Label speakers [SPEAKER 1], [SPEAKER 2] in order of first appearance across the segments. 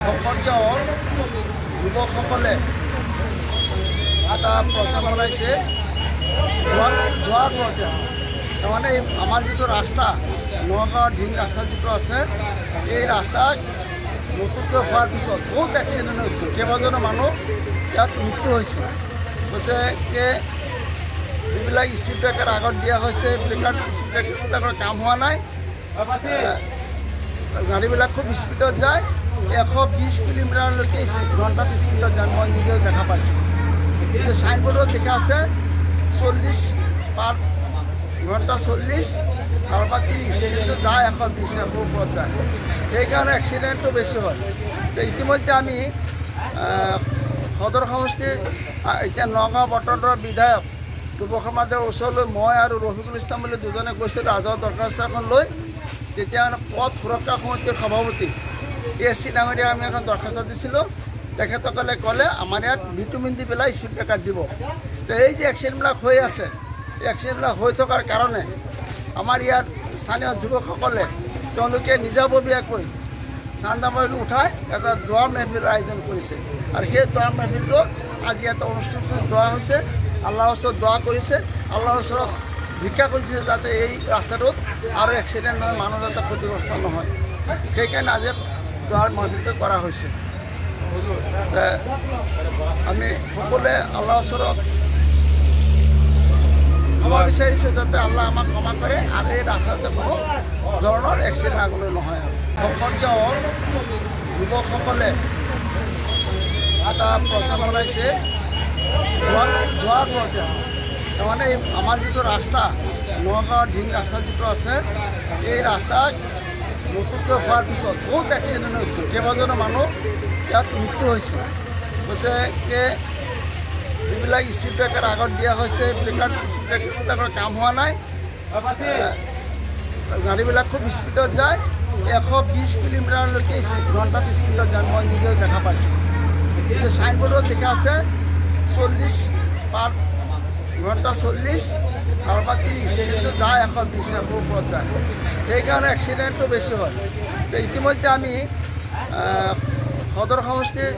[SPEAKER 1] পৰ্যায়ৰ যুৱকসকলে এটা প্ৰচাৰ চলাইছে যোৱাৰ পৰ্যায় তাৰমানে আমাৰ যিটো ৰাস্তা নগাঁৱৰ ঢিং ৰাস্তা যিটো আছে এই ৰাস্তাক নতুনকৈ হোৱাৰ পিছত বহুত এক্সিডেণ্ট হৈছে, কেইবাজনো মানুহ ইয়াত মৃত্যু হৈছে। গতিকে যিবিলাক স্পীড ব্ৰেকাৰ আগত দিয়া হৈছে এইবিলাক স্পীড ব্ৰেকাৰবিলাকৰ কাম হোৱা নাই, গাড়ীবিলাক খুব স্পীডত যায়, 120 কিলোমিটাৰলৈকে ঘণ্টাত স্পীডত যায়। মই নিজেও দেখা পাইছোঁ। কিন্তু চাইনবোৰ্ডত দেখা আছে 40 পাৰ ঘণ্টা 40 আৰু বা 30, কিন্তু যায় 120 ওপৰত যায়। সেইকাৰণে এক্সিডেণ্টটো বেছি হয়। ইতিমধ্যে আমি সদৰ সমষ্টিৰ এতিয়া নগাঁও বটদ্ৰৱাৰ বিধায়ক যুৱ সমাজৰ ওচৰলৈ মই আৰু ৰফিকুল ইছলাম বুলি দুজনে গৈছিলোঁ ৰাজহুৱা দৰখাস্ত এখন লৈ। তেতিয়া মানে পথ সুৰক্ষা সমিতিৰ সভাপতি ASC ডাঙৰীয়া আমি এখন দৰখাস্ত দিছিলোঁ। তেখেতসকলে ক'লে আমাৰ ইয়াত ভিটামিন দি পেলাই স্পীড ব্ৰেকাৰ দিব। তো এই যে এক্সিডেণ্টবিলাক হৈ আছে, এই এক্সিডেণ্টবিলাক হৈ থকাৰ কাৰণে আমাৰ ইয়াত স্থানীয় যুৱকসকলে তেওঁলোকে নিজাববীয়াকৈ চান্দামাইল উঠাই এটা দোৱা মেহফিলৰ আয়োজন কৰিছে। আৰু সেই দোৱা মেহফিলটো আজি এটা অনুষ্ঠিত দোৱা হৈছে। আল্লাহৰ ওচৰত দোৱা কৰিছে, আল্লাহৰ ওচৰত ভিক্ষা কৰিছে যাতে এই ৰাস্তাটোত আৰু এক্সিডেণ্ট নহয়, মানুহ যাতে ক্ষতিগ্ৰস্ত নহয়। সেইকাৰণে আজি দোৱাৰ মেহফিলটো কৰা হৈছে। আমি সকলোৱে আল্লাহৰ ওচৰত ক্ষমা বিচাৰিছোঁ যাতে আল্লাহ আমাক ক্ষমা কৰে আৰু এই ৰাস্তাতে কোনো ধৰণৰ এক্সিডেণ্ট আগলৈ নহয়। পৰ্যায়ৰ যুৱকসকলে এটা প্ৰচাৰ চলাইছে যোৱাৰ পৰ্যায় তাৰমানে আমাৰ যিটো ৰাস্তা নগাঁৱৰ ঢিং ৰাস্তা যিটো আছে এই ৰাস্তাক নতুনকৈ হোৱাৰ পিছত বহুত এক্সিডেণ্ট হৈছে, কেইবাজনো মানুহ ইয়াত মৃত্যু হৈছে। গতিকে যিবিলাক স্পীড ব্ৰেকাৰ আগত দিয়া হৈছে এইবিলাক স্পীড ব্ৰেকাৰবিলাকৰ কাম হোৱা নাই, গাড়ীবিলাক খুব স্পীডত যায়, 120 কিলোমিটাৰলৈকে ঘণ্টাত স্পীডত যায়। মই নিজেও দেখা পাইছোঁ। কিন্তু চাইনবোৰ্ডত দেখা আছে 40 পাৰ ঘণ্টা 40 আৰু বা 30, কিন্তু যায় 120 ওপৰত যায়। সেইকাৰণে এক্সিডেণ্টটো বেছি হয়। ইতিমধ্যে আমি সদৰ সমষ্টিৰ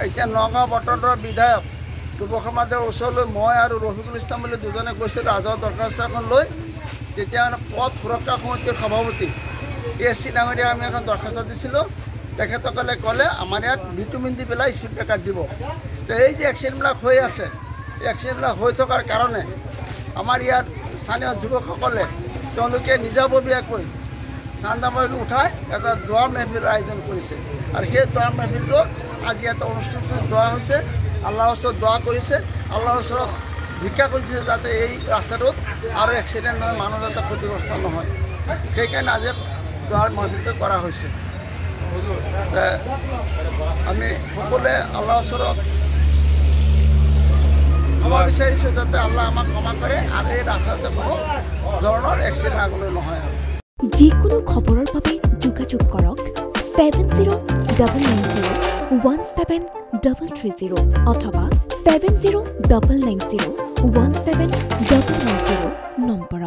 [SPEAKER 1] এতিয়া নগাঁও বটদ্ৰৱাৰ বিধায়ক যুৱ সমাজৰ ওচৰলৈ মই আৰু ৰফিকুল ইছলাম বুলি দুজনে গৈছিলোঁ ৰাজহুৱা দৰখাস্ত এখন লৈ। তেতিয়া মানে পথ সুৰক্ষা সমিতিৰ সভাপতি ASC ডাঙৰীয়া আমি এখন দৰখাস্ত দিছিলোঁ। তেখেতসকলে ক'লে আমাৰ ইয়াত ভিটামিন দি পেলাই স্পীড ব্ৰেকাৰ দিব। তো এই যে এক্সিডেণ্টবিলাক হৈ আছে, এই এক্সিডেণ্টবিলাক হৈ থকাৰ কাৰণে আমাৰ ইয়াত স্থানীয় যুৱকসকলে তেওঁলোকে নিজাববীয়াকৈ চান্দামাইল উঠাই এটা দোৱা মেহফিলৰ আয়োজন কৰিছে। আৰু সেই দোৱা মেহফিলটো আজি এটা অনুষ্ঠিত দোৱা হৈছে। আল্লাহৰ ওচৰত দোৱা কৰিছে, আল্লাহৰ ওচৰত ভিক্ষা কৰিছে যাতে এই ৰাস্তাটোত আৰু এক্সিডেণ্ট নহয়, মানুহ যাতে ক্ষতিগ্ৰস্ত নহয়। সেইকাৰণে আজি দোৱাৰ মেহফিলটো কৰা হৈছে। আমি সকলোৱে আল্লাহৰ ওচৰত ক্ষমা বিচাৰিছোঁ যাতে আল্লাহ আমাক ক্ষমা কৰে আৰু এই ৰাস্তাতে কোনো ধৰণৰ এক্সিডেণ্ট আগলৈ নহয়।
[SPEAKER 2] যিকোনো খবৰৰ বাবে যোগাযোগ কৰক 7099017330 অথবা 7099017990 নম্বৰত।